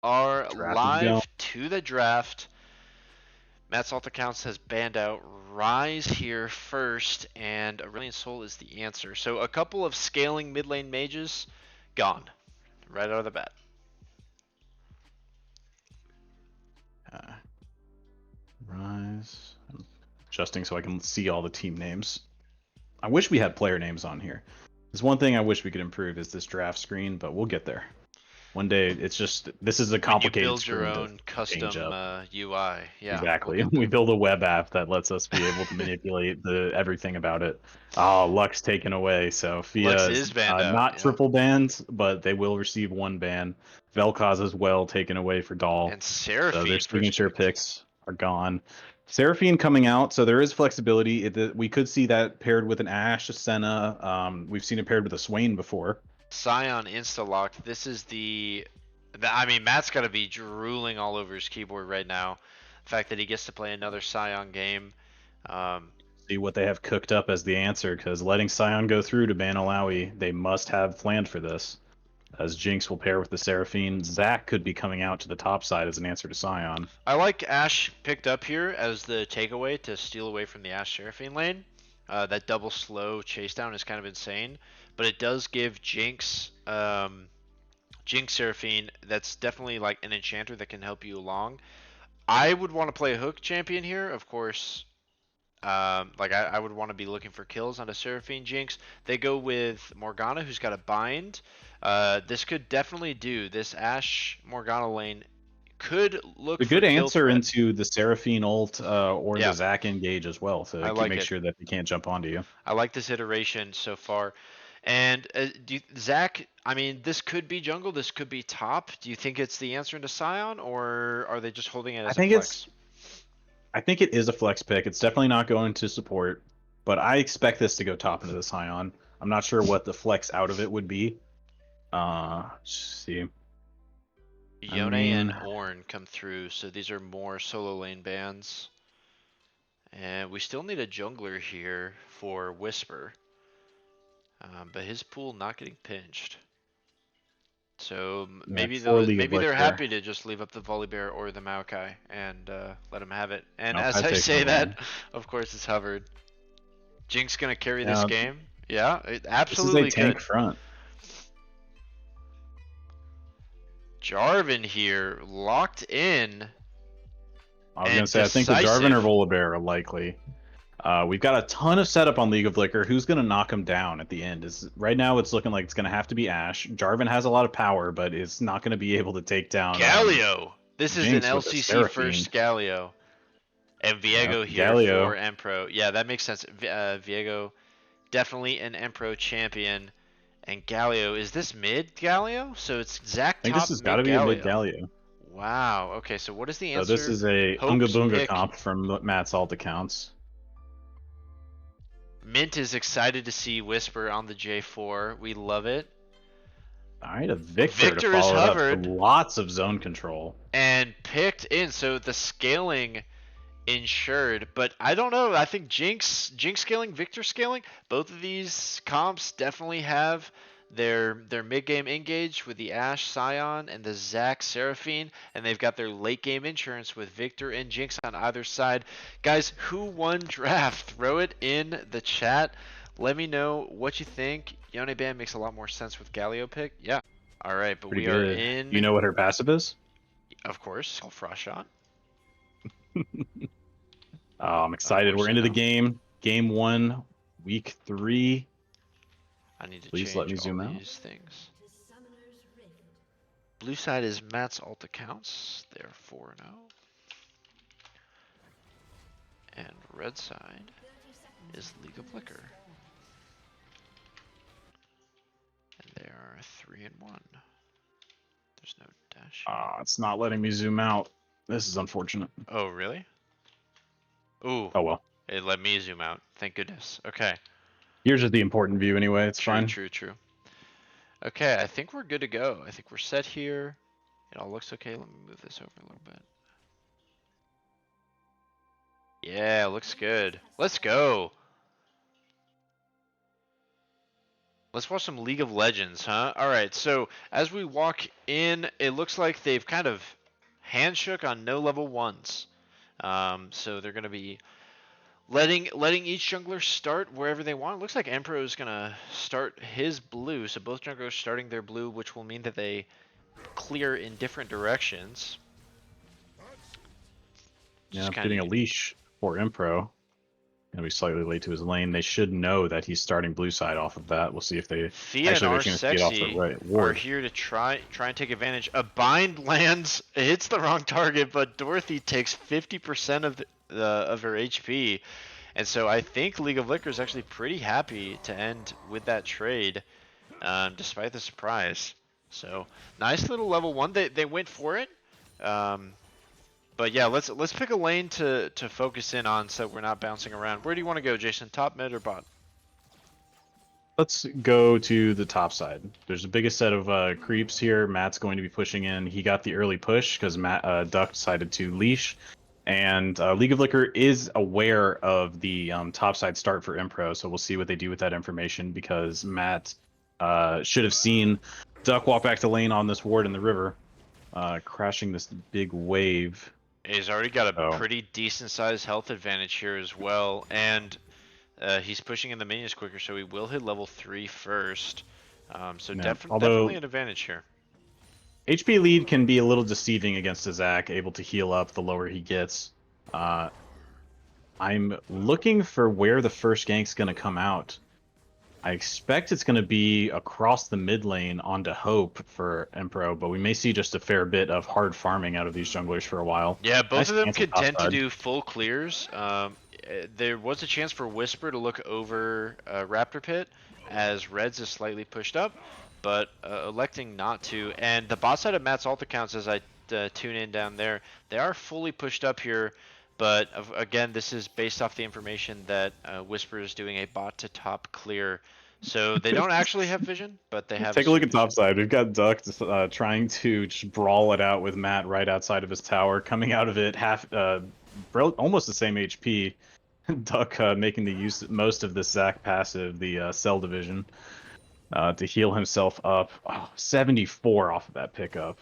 Are Draft is going. live to the draft. Matt Salt accounts has banned out Rise here first, and Aurelion Soul is the answer. So a couple of scaling mid lane mages gone right out of the bat. Uh, Rise. I'm adjusting so I can see all the team names. I wish we had player names on here. There's one thing I wish we could improve is this draft screen, but we'll get there. One day, it's just this is a When you complicated build your screen to own change custom up. UI, yeah, we'll Exactly. get We there. build a web app that lets us be able to manipulate everything about it. Oh, Lux taken away. So Lux Fia is is banned out, not yeah. triple banned, but they will receive one ban. Vel'Koz as well taken away for Doll. And So their Seraphine first signature picked. picks are gone. Seraphine coming out, so there is flexibility. We could see that paired with an Ashe, a Senna. We've seen it paired with a Swain before. Scion insta-locked. This is I mean, Matt's got to be drooling all over his keyboard right now. The fact that he gets to play another Scion game. Um, See what they have cooked up as the answer, because letting Scion go through to ban Alawi, they must have planned for this. As Jinx will pair with the Seraphine, Zac could be coming out to the top side as an answer to Scion. I like Ashe picked up here as the takeaway to steal away from the Ashe Seraphine lane. That double slow chase down is kind of insane, but it does give Jinx Seraphine. That's definitely like an enchanter that can help you along. I would want to play a hook champion here, of course. Like I would want to be looking for kills on a Seraphine Jinx. They go with Morgana, who's got a bind. This could definitely do. This Ashe Morgana lane could look A for good kill answer threat. into the Seraphine ult or the Yeah, Zac engage as well I to like make it. sure that they can't jump onto you. I like this iteration so far. And Zach, I mean, this could be jungle, this could be top. Do you think it's the answer into Scion, or are they just holding it I as a think it's flex? I think it is a flex pick. It's definitely not going to support, but I expect this to go top into the Scion. I'm not sure what the flex out of it would be. See. I Yone and mean, Ornn come through, so these are more solo lane bans. And we still need a jungler here for Whisper. But his pool not getting pinched. So yeah, 4 League of maybe they're Liquor. happy to just leave up the Volibear or the Maokai and let him have it. And Nope, as I'd I take say Ornn. that, of course it's hovered. Jinx gonna carry this Yeah, game. Yeah, it this is a absolutely tank could. front. Jarvan here, locked in I was gonna and say I think the Jarvan or decisive. Volibear are likely. We've got a ton of setup on League of Liquor. Who's gonna knock him down at the end? Is right now it's looking like it's gonna have to be Ashe. Jarvan has a lot of power, but is not gonna be able to take down Galio! This is an Jinx with a LCC Seraphine. first Galio. And Yeah, Viego here for Galio. Empro. Yeah, that makes sense. Viego, definitely an Empro champion. And Galio, is this mid Galio? So it's I Zac think this top has got mid to be a mid Galio. Galio. Wow. Okay, so what is the So this answer? is a Unga Hope's Boonga pick. comp from Matt's alt accounts. Mint is excited to see Whisper on the J4. We love it. All right, a Victor to Victor is follow it up. So hovered lots of zone control. and picked in. So the scaling insured, but I don't know. I think Jinx scaling, Victor scaling, both of these comps definitely have their mid game engage with the Ashe Scion and the Zac Seraphine, and they've got their late game insurance with Victor and Jinx on either side. Guys, who won draft? Throw it in the chat. Let me know what you think. Yone Ban makes a lot more sense with Galio pick. Yeah. All right, but Pretty we are good. You in, know what her passive is? of course, Frost Shot. I'm Of excited. course We're I into the know. game. Game 1, week 3. I need to Please let change me all zoom out. these things. Blue side is Matt's alt accounts. They're 4-0. And red side is League of Liquor. And they are 3-1. There's no dashing. It's not letting me zoom out. This is unfortunate. Oh, really? Ooh, Oh well. it let me zoom out. Thank goodness. Okay. Here's just the important view anyway. It's True, fine. true, true. Okay, I think we're good to go. I think we're set here. It all looks okay. Let me move this over a little bit. Yeah, looks good. Let's go. Let's watch some League of Legends, huh? All right. So as we walk in, it looks like they've kind of handshook on no level ones. So they're gonna be letting each jungler start wherever they want. It looks like Emperor is gonna start his blue. So both junglers starting their blue, which will mean that they clear in different directions. Yeah, Just kind getting a of leash for Impro. Gonna be slightly late to his lane. They should know that he's starting blue side off of that. We'll see if they Fia and actually have our a chance to get off the sexy right are ward. here to try and take advantage. A bind lands, it hits the wrong target, but Dorothy takes 50% of her HP, and so I think League of Liquor is actually pretty happy to end with that trade, despite the surprise. So nice little level one. They went for it. But yeah, let's pick a lane to focus in on so we're not bouncing around. Where do you want to go, Jason? Top, mid, or bot? Let's go to the top side. There's the biggest set of creeps here. Matt's going to be pushing in. He got the early push because Matt Duck decided to leash. And League of Liquor is aware of the top side start for Impro, so we'll see what they do with that information because Matt should have seen Duck walk back to lane on this ward in the river, crashing this big wave. He's already got a Oh, pretty decent sized health advantage here as well, and he's pushing in the minions quicker, so he will hit level 3 first. So yeah. definitely Although an advantage here. HP lead can be a little deceiving against a Zac, able to heal up the lower he gets. I'm looking for where the first gank's going to come out. I expect it's going to be across the mid lane onto Hope for Empro, but we may see just a fair bit of hard farming out of these junglers for a while. Yeah, both Nice of them cancel could top tend to side. do full clears. There was a chance for Whisper to look over Raptor Pit as Reds is slightly pushed up, but electing not to. And the bot side of Matt's ult accounts, as I tune in down there, they are fully pushed up here. But again, this is based off the information that Whisper is doing a bot to top clear. So they don't actually have vision, but they have Take a look assumed at top vision. side. We've got Duck trying to just brawl it out with Matt right outside of his tower, coming out of it almost the same HP. Duck making the most of this Zac passive, the Cell Division, to heal himself up. Oh, 74 off of that pickup.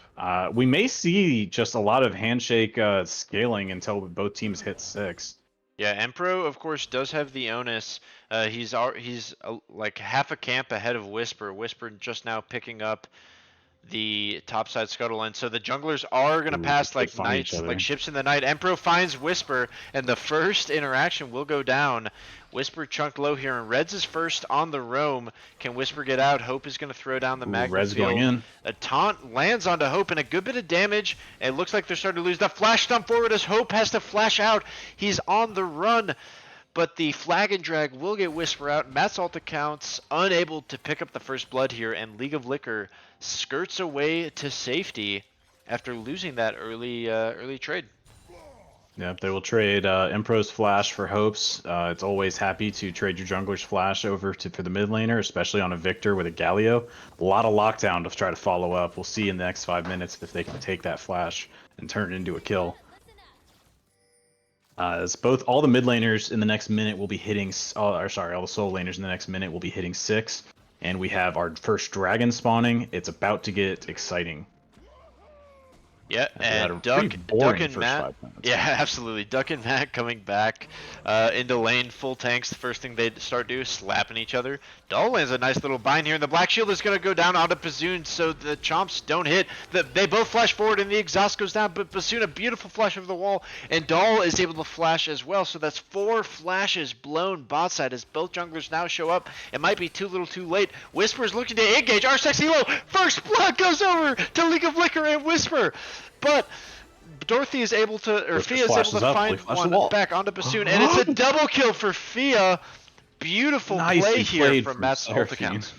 We may see just a lot of handshake scaling until both teams hit 6. Yeah, Empro of course does have the onus. He's like half a camp ahead of Whisper. Whisper just now picking up the topside scuttle, and so the junglers are gonna Ooh, pass they like find each knights, other. like ships in the night. Empro finds Whisper, and the first interaction will go down. Whisper chunked low here, and Reds is first on the roam. Can Whisper get out? Hope is gonna throw down the Ooh, Magma Res going Field. in. A taunt lands onto Hope and a good bit of damage. It looks like they're starting to lose. The flash stomp forward as Hope has to flash out. He's on the run. But the flag and drag will get Whisper out. Matt's ult accounts unable to pick up the first blood here, and League of Liquor skirts away to safety after losing that early trade. Yep, they will trade Empro's Flash for Hope's. It's always happy to trade your jungler's Flash over for the mid laner, especially on a Victor with a Galio. A lot of lockdown to try to follow up. We'll see in the next 5 minutes if they can take that Flash and turn it into a kill. As all the mid laners in the next minute will be hitting, all the solo laners in the next minute will be hitting 6, and we have our first dragon spawning. It's about to get exciting. Yeah, We had a and pretty Duck boring and first Matt. 5 minutes. Yeah, absolutely. Duck and Matt coming back into lane, full tanks. The first thing they start doing is slapping each other. Doll lands a nice little bind here, and the Black Shield is going to go down onto Bazoon, so the chomps don't hit. They both flash forward, and the exhaust goes down, but Bazoon, a beautiful flash over the wall, and Doll is able to flash as well, so that's 4 flashes blown bot side as both junglers now show up. It might be too little too late. Whisper's looking to engage. Our sexy low. First blood goes over to League of Liquor and Whisper. But Dorothy is able to, or Fia is able to find one back onto Bassoon, and it's a double kill for Fia. Beautiful play here from Matt's ult account.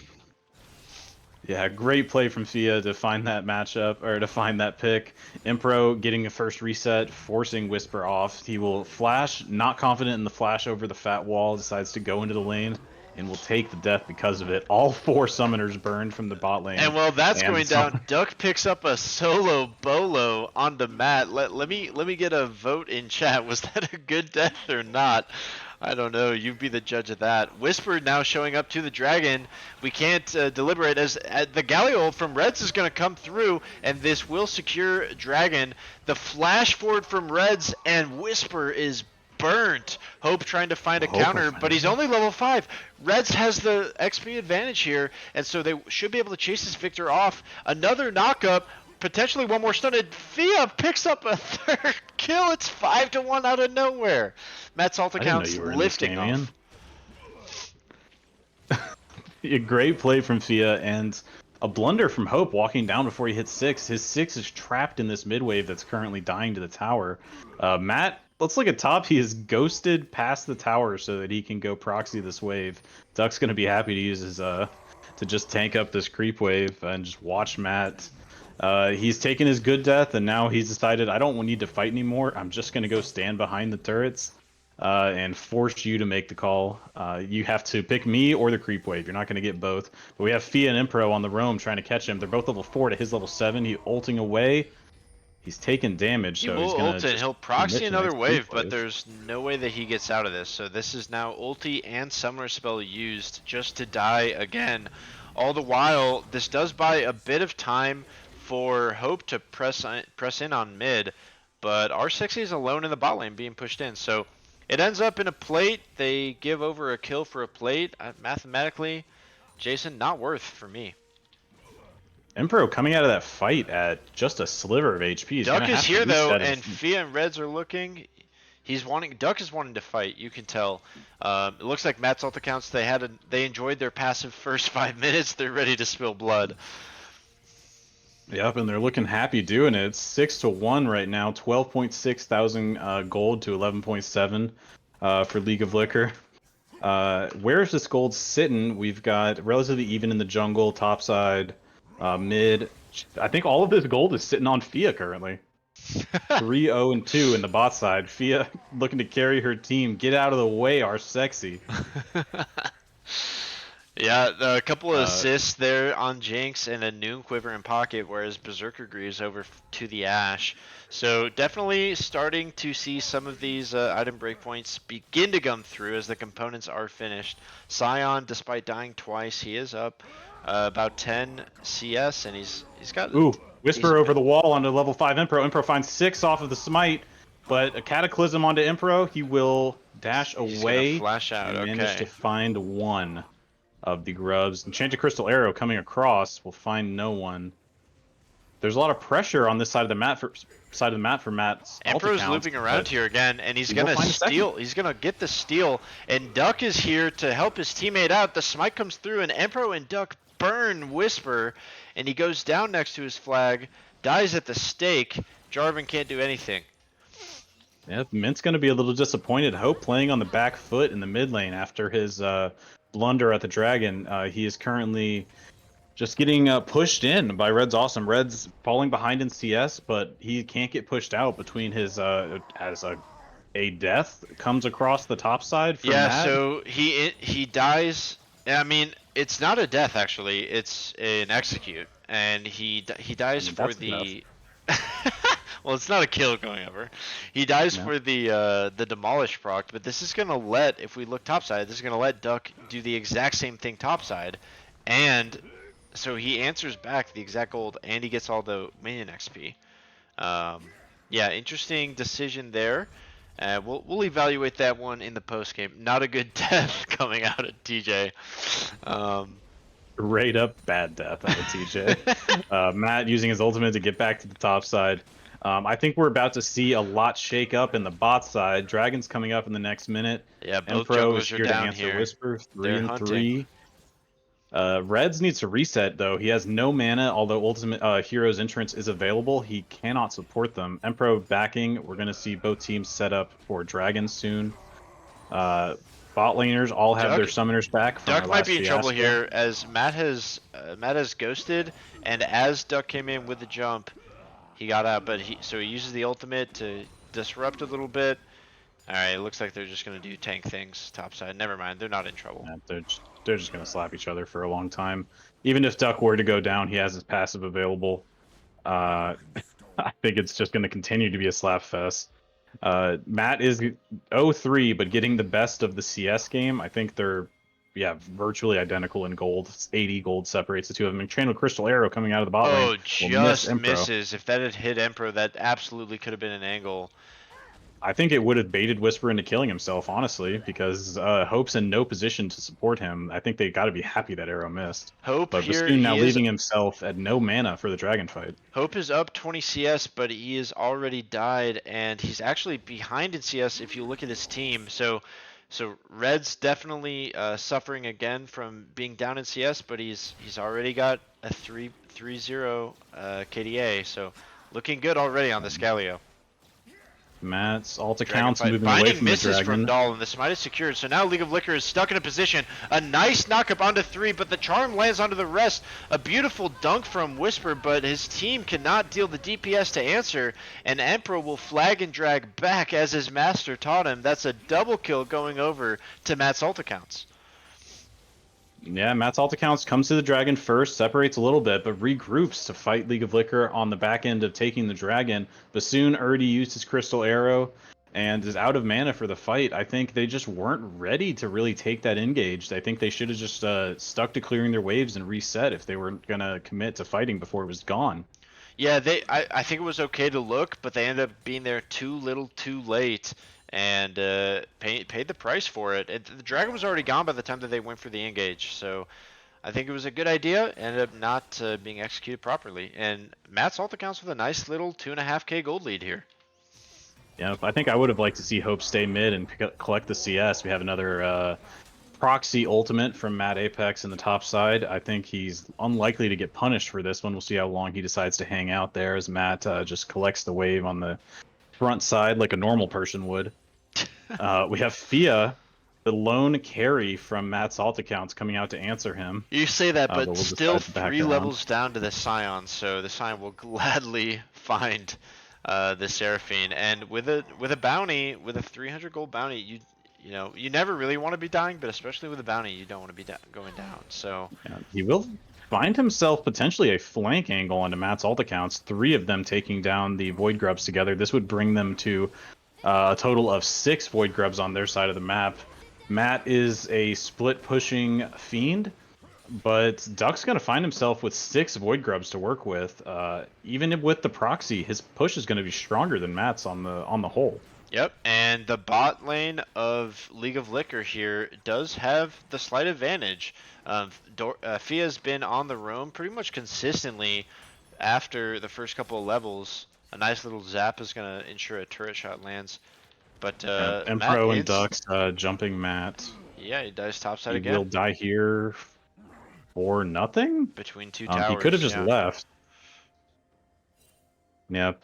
Yeah, great play from Fia to find that matchup, or to find that pick. Impro getting a first reset, forcing Whisper off. He will flash, not confident in the flash over the fat wall, decides to go into the lane, and will take the death because of it. All 4 summoners burned from the bot lane. And while that's going down, Duck picks up a solo bolo onto Matt. Let me get a vote in chat. Was that a good death or not? I don't know. You be the judge of that. Whisper now showing up to the dragon. We can't deliberate as the Galio from Reds is going to come through, and this will secure dragon. The flash forward from Reds and Whisper is burnt. Hope trying to find a Hope will counter, find but he's it. only level 5. Reds has the XP advantage here, and so they should be able to chase this Victor off. Another knockup. Potentially one more stunted. Fia picks up a third kill. It's 5-1 out of nowhere. Matt's alt I didn't know account's you were in this lifting game, off. Ian. A great play from Fia and a blunder from Hope walking down before he hits 6. His 6 is trapped in this mid wave that's currently dying to the tower. Matt, let's look at top. He is ghosted past the tower so that he can go proxy this wave. Duck's going to be happy to use his to just tank up this creep wave and just watch Matt. He's taken his good death, and now he's decided, I don't need to fight anymore. I'm just going to go stand behind the turrets and force you to make the call. You have to pick me or the creep wave. You're not going to get both. But we have Fia and Impro on the roam trying to catch him. They're both level 4 to his level 7. He's ulting away. He's taking damage, He so he's will going ult to it. just He'll proxy commit to the another next creep wave, but there's no way that he gets out of this. So this is now ulti and summoner spell used just to die again. All the while, this does buy a bit of time for Hope to press in on mid, but R60 is alone in the bot lane being pushed in. So it ends up in a plate. They give over a kill for a plate. Mathematically, Jason, not worth for me. Impro coming out of that fight at just a sliver of HP. He's Duck gonna is have to here though, reset and his... Fia and Reds are looking. Duck is wanting to fight. You can tell. It looks like Matt's ult accounts. They enjoyed their passive first 5 minutes. They're ready to spill blood. Yep, and they're looking happy doing it. It's 6-1 right now. 12.6 thousand gold to 11.7 for League of Liquor. Where's this gold sitting? We've got relatively even in the jungle, top side, mid. I think all of this gold is sitting on Fia currently. 3-0-2 in the bot side. Fia looking to carry her team. Get out of the way, our sexy. Yeah, a couple of assists there on Jinx and a Noon Quiver in pocket, whereas Berserker Greaves over to the Ash. So definitely starting to see some of these item breakpoints begin to come through as the components are finished. Scion, despite dying twice, he is up about 10 CS, and he's got... Ooh, Whisper over the wall onto level 5 Impro. Impro finds 6 off of the smite, but a Cataclysm onto Impro. He will dash away. He's gonna flash out, and okay. manage to find one of the grubs. Enchanted Crystal Arrow coming across will find no one. There's a lot of pressure on this side of the map for Matt's Emperor's looping around here again, and he's gonna steal. He's gonna get the steal, and Duck is here to help his teammate out. The smite comes through, and Emperor and Duck burn Whisper, and he goes down next to his flag, dies at the stake. Jarvan can't do anything. Yeah, Mint's gonna be a little disappointed. Hope playing on the back foot in the mid lane after his blunder at the dragon. He is currently just getting pushed in by Red's Awesome. Red's falling behind in CS, but he can't get pushed out between his as a death comes across the top side for Matt. So he dies. I mean, it's not a death actually. It's an execute, and he dies for the. Well, it's not a kill going over. He dies for the demolish proc, but this is gonna let, if we look topside, this is gonna let Duck do the exact same thing topside, and so he answers back the exact gold, and he gets all the minion XP. Yeah, interesting decision there. We'll evaluate that one in the post game. Not a good death coming out of TJ. Right up bad death out of TJ. Matt using his ultimate to get back to the top side. I think we're about to see a lot shake up in the bot side. Dragon's coming up in the next minute. Yeah, both Impro junglers is are here down to answer here. Whisper. 3 They're and hunting. 3. Reds needs to reset though. He has no mana, although Ultimate Hero's Entrance is available. He cannot support them. Empro backing. We're gonna see both teams set up for Dragon soon. Bot laners all have their summoners back. From Duck our might last be in trouble fiasco. here as Matt has ghosted, and as Duck came in with the jump, he got out. But he uses the ultimate to disrupt a little bit. All right, it looks like they're just gonna do tank things topside. Never mind, they're not in trouble. Yeah, they're just gonna slap each other for a long time. Even if Duck were to go down, he has his passive available. I think it's just gonna continue to be a slap fest. Matt is 0-3, but getting the best of the CS game. I think they're, yeah, virtually identical in gold. 80 gold separates the two of them. And trained with Crystal Arrow coming out of the bot lane Oh, will miss just Impro. misses. If that had hit Emperor, that absolutely could have been an angle. I think it would have baited Whisper into killing himself, honestly, because Hope's in no position to support him. I think they got to be happy that Arrow missed. Hope But here, Bassoon now leaving himself at no mana for the dragon fight. Hope is up 20 CS, but he has already died, and he's actually behind in CS if you look at his team. So Red's definitely suffering again from being down in CS, but he's already got a 3-0 KDA, so looking good already on this Galio. Matt's alt Dragon accounts fight. moving away Binding from the misses from dragon. Dahl, and the smite is secured. So now League of Liquor is stuck in a position. A nice knockup onto 3, but the charm lands onto the rest. A beautiful dunk from Whisper, but his team cannot deal the DPS to answer. And Emperor will flag and drag back as his master taught him. That's a double kill going over to Matt's ult accounts. Yeah, Matt's alt accounts comes to the dragon first, separates a little bit, but regroups to fight League of Liquor on the back end of taking the dragon. Bassoon already used his Crystal Arrow and is out of mana for the fight. I think they just weren't ready to really take that engaged. I think they should have just stuck to clearing their waves and reset if they were going to commit to fighting before it was gone. Yeah, I think it was okay to look, but they ended up being there too little too late and paid the price for it. The dragon was already gone by the time that they went for the engage, so I think it was a good idea. Ended up not being executed properly. And Matt's ult accounts with a nice little 2.5k gold lead here. Yeah, I think I would have liked to see Hope stay mid and collect the CS. We have another proxy ultimate from Matt Apex in the top side. I think he's unlikely to get punished for this one. We'll see how long he decides to hang out there as Matt just collects the wave on the front side like a normal person would. We have Fia, the lone carry from Matt's alt accounts, coming out to answer him. You say that, but we'll still decide to back 3 around. levels down to the Scion, so the Scion will gladly find the Seraphine. And with a bounty, with a 300 gold bounty, you know, you never really want to be dying, but especially with a bounty, you don't want to be going down. So yeah, he will find himself potentially a flank angle onto Matt's alt accounts. 3 of them taking down the Void Grubs together. This would bring them to a total of 6 Void Grubs on their side of the map. Matt is a split pushing fiend, but Duck's going to find himself with 6 Void Grubs to work with. Even with the proxy, his push is going to be stronger than Matt's on the whole. Yep, and the bot lane of League of Liquor here does have the slight advantage. Fia's been on the roam pretty much consistently after the first couple of levels. A nice little zap is going to ensure a turret shot lands. But Empro and Ducks jumping Matt. Yeah, he dies topside he again. Will die here for nothing? Between 2 towers. He could have just left. Yep.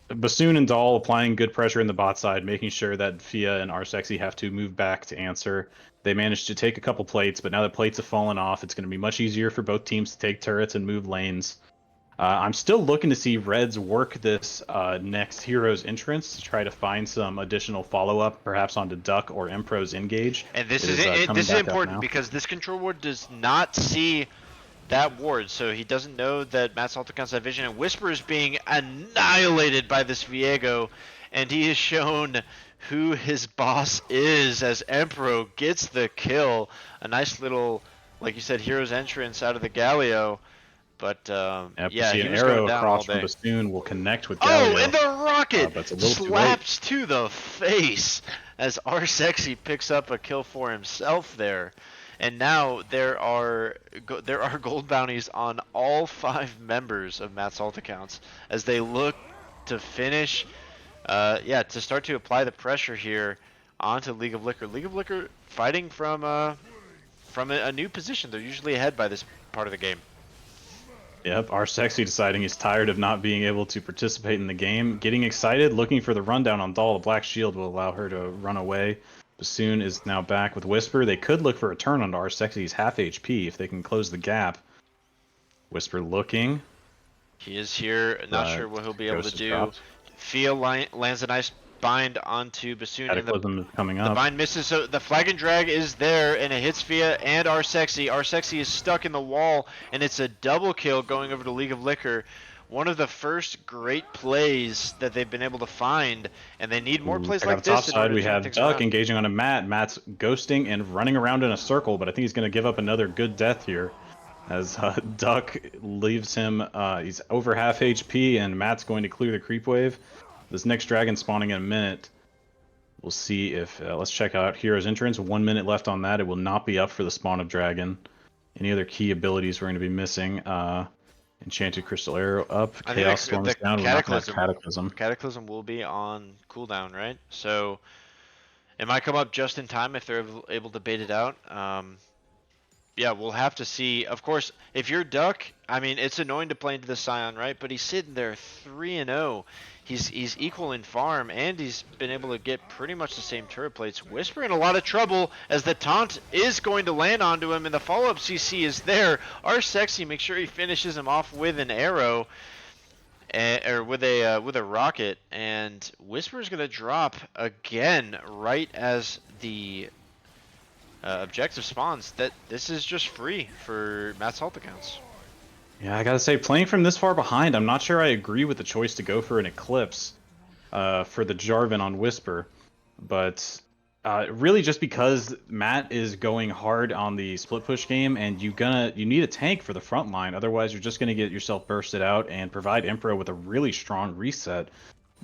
Bassoon and Dahl applying good pressure in the bot side, making sure that Fia and Arsexy have to move back to answer. They managed to take a couple plates, but now that plates have fallen off, it's going to be much easier for both teams to take turrets and move lanes. I'm still looking to see Reds work this next Hero's entrance to try to find some additional follow-up, perhaps onto Duck or Empro's engage. And this is important because this control ward does not see that ward, so he doesn't know that Matt's ult accounts have vision, and Whisper is being annihilated by this Viego, and he has shown who his boss is as Emperor gets the kill. A nice little, like you said, Hero's entrance out of the Galio. But yeah, an arrow across from Bassoon will connect with Galio. Oh, and the rocket slaps to the face as Arsexy picks up a kill for himself there. And now there are gold bounties on all 5 members of Matt's ult accounts as they look to finish, to start to apply the pressure here onto League of Liquor. League of Liquor fighting from a new position. They're usually ahead by this part of the game. Yep, Arsexy deciding he's tired of not being able to participate in the game, getting excited, looking for the rundown on Dahl. The Black Shield will allow her to run away. Bassoon is now back with Whisper. They could look for a turn onto Arsexy's half HP if they can close the gap. Whisper looking. He is here. Not sure what he'll be able to do. Fia lands a nice bind onto Bassoon. Cataclysm is coming up. The bind misses, so the flag and drag is there, and it hits Fia and Arsexy. Arsexy is stuck in the wall, and it's a double kill going over to League of Liquor. one of the first great plays that they've been able to find, and they need more plays Check out like the top this in side. order We to turn have things Duck around. engaging on a Matt. Matt's ghosting and running around in a circle, but I think he's going to give up another good death here. As Duck leaves him, he's over half HP, and Matt's going to clear the creep wave. This next dragon spawning in a minute. We'll see if, let's check out Hero's Entrance. 1 minute left on that. It will not be up for the spawn of dragon. Any other key abilities we're going to be missing? Enchanted Crystal Arrow up. I think Chaos Storm the is down. We're not going to have Cataclysm. Cataclysm will be on cooldown, right? So it might come up just in time if they're able to bait it out. Yeah, we'll have to see. Of course, if you're Duck, I mean, it's annoying to play into the Scion, right? But he's sitting there 3-0. He's equal in farm, and he's been able to get pretty much the same turret plates. Whisper in a lot of trouble as the taunt is going to land onto him, and the follow-up CC is there. Sexy, make sure he finishes him off with an arrow, or with a rocket, and Whisper's gonna drop again right as the objective spawns. That this is just free for Matt's health accounts. Yeah, I gotta say, playing from this far behind, I'm not sure I agree with the choice to go for an Eclipse for the Jarvan on Whisper. But really just because Matt is going hard on the split push game, and you need a tank for the front line, otherwise you're just gonna get yourself bursted out and provide Emperor with a really strong reset.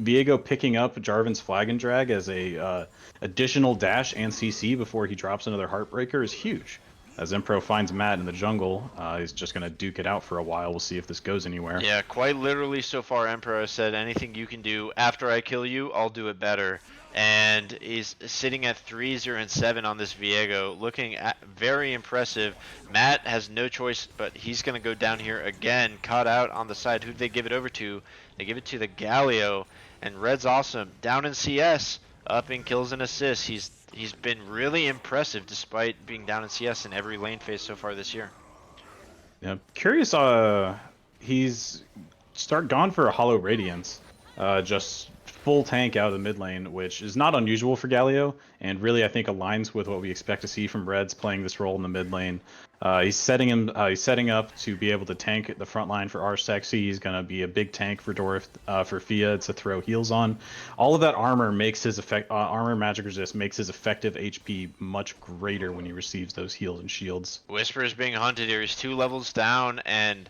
Viego picking up Jarvan's Flag and Drag as a additional dash and CC before he drops another Heartbreaker is huge. As Empro finds Matt in the jungle, he's just going to duke it out for a while. We'll see if this goes anywhere. Yeah, quite literally so far, Emperor has said, anything you can do after I kill you, I'll do it better. And he's sitting at 3-0-7 on this Viego, looking very impressive. Matt has no choice, but he's going to go down here again, caught out on the side. Who did they give it over to? They give it to the Galio, and Red's awesome. Down in CS, up in kills and assists. He's been really impressive despite being down in CS in every lane phase so far this year. Yeah, curious. He's gone for a Hollow Radiance, just full tank out of the mid lane, which is not unusual for Galio, and really I think aligns with what we expect to see from Reds playing this role in the mid lane. He's setting up to be able to tank the front line for Sexy. He's gonna be a big tank for for Fia to throw heals on. All of that armor makes his armor magic resist makes his effective HP much greater when he receives those heals and shields. Whisper is being hunted here. He's 2 levels down, and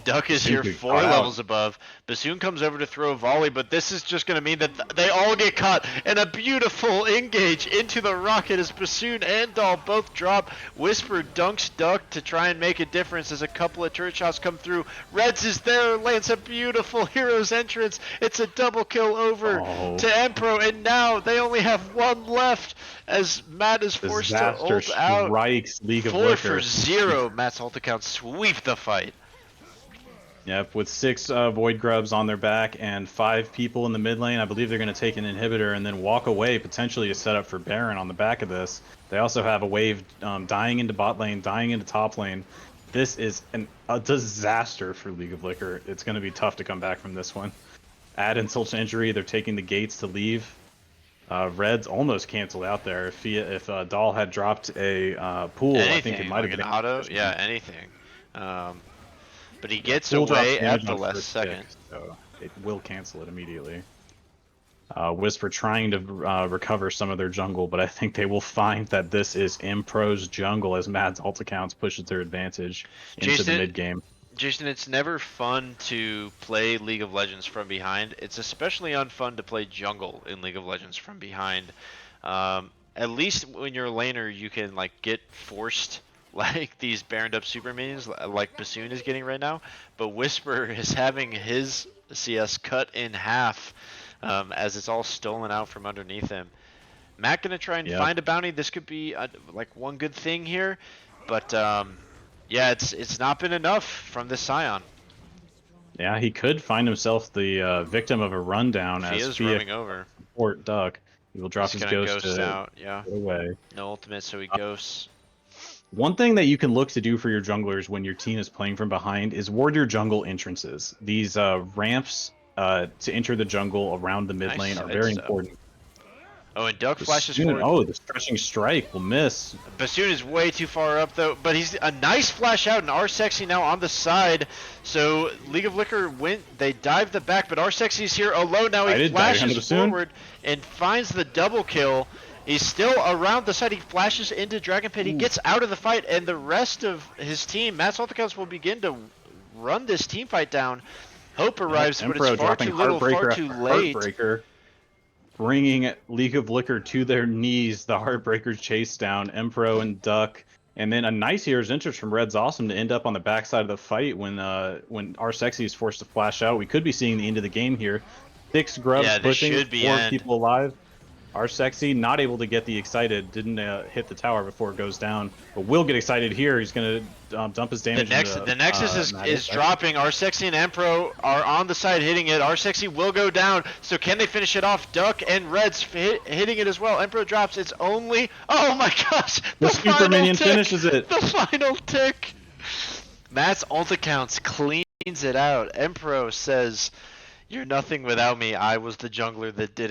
Duck is here 4 levels above. Bassoon comes over to throw a volley, but this is just going to mean that they all get caught. And a beautiful engage into the rocket as Bassoon and Doll both drop. Whisper dunks Duck to try and make a difference as a couple of turret shots come through. Reds is there, lands a beautiful Hero's Entrance. It's a double kill over to Empro, and now they only have 1 left as Matt is forced to ult out. Strikes League of 4 Liquor. for 0. Matt's ult account sweep the fight. Yep, with 6 Void Grubs on their back and 5 people in the mid lane, I believe they're going to take an inhibitor and then walk away, potentially to set up for Baron on the back of this. They also have a wave dying into bot lane, dying into top lane. This is a disaster for League of Liquor. It's going to be tough to come back from this one. Add insult to injury, they're taking the gates to leave. Reds almost canceled out there. If Dahl had dropped a pool, anything, I think it might have been an auto. Yeah, anything. But he gets away at the last second. So it will cancel it immediately. Whisper trying to recover some of their jungle, but I think they will find that this is Impro's jungle as Mad's ult accounts pushes their advantage into the mid game. Jason, it's never fun to play League of Legends from behind. It's especially unfun to play jungle in League of Legends from behind. At least when you're a laner, you can like get forced like these Baroned up super minions like Bassoon is getting right now, but Whisper is having his CS cut in half as it's all stolen out from underneath him. Matt gonna try and find a bounty. This could be like one good thing here, but yeah, it's not been enough from this Scion. Yeah, he could find himself the victim of a rundown as Fia roaming over. Support Duck. He will drop his ghost out. Yeah. Away. No ultimate, so he ghosts. One thing that you can look to do for your junglers when your team is playing from behind is ward your jungle entrances. These ramps to enter the jungle around the mid lane are very important. Oh, and Duck flashes Bassoon, forward. oh, the stretching strike will miss. Bassoon is way too far up though, but he's a nice flash out, and R-Sexy now on the side. So League of Liquor went, they dive the back, but R-Sexy's here alone now. He flashes forward and finds the double kill. He's still around the side. He flashes into Dragon Pit. He gets out of the fight, and the rest of his team, Matt Salticals, will begin to run this team fight down. Hope arrives, but it's far too little, far too late. Heartbreaker, bringing League of Liquor to their knees. The Heartbreaker chase down Empro and Duck, and then a nice here's interest from Red's Awesome to end up on the backside of the fight when R-Sexy is forced to flash out. We could be seeing the end of the game here. 6 grubs pushing, 4 people alive. R-Sexy not able to get the excited, didn't hit the tower before it goes down, but will get excited here. He's going to dump his damage. The Nexus is dropping. R-Sexy and Empro are on the side hitting it. R-Sexy will go down, so can they finish it off? Duck and Red's hitting it as well. Empro drops. It's only, oh my gosh, the super minion finishes it. The final tick. Matt's ult accounts cleans it out. Empro says, "You're nothing without me. I was the jungler that did it."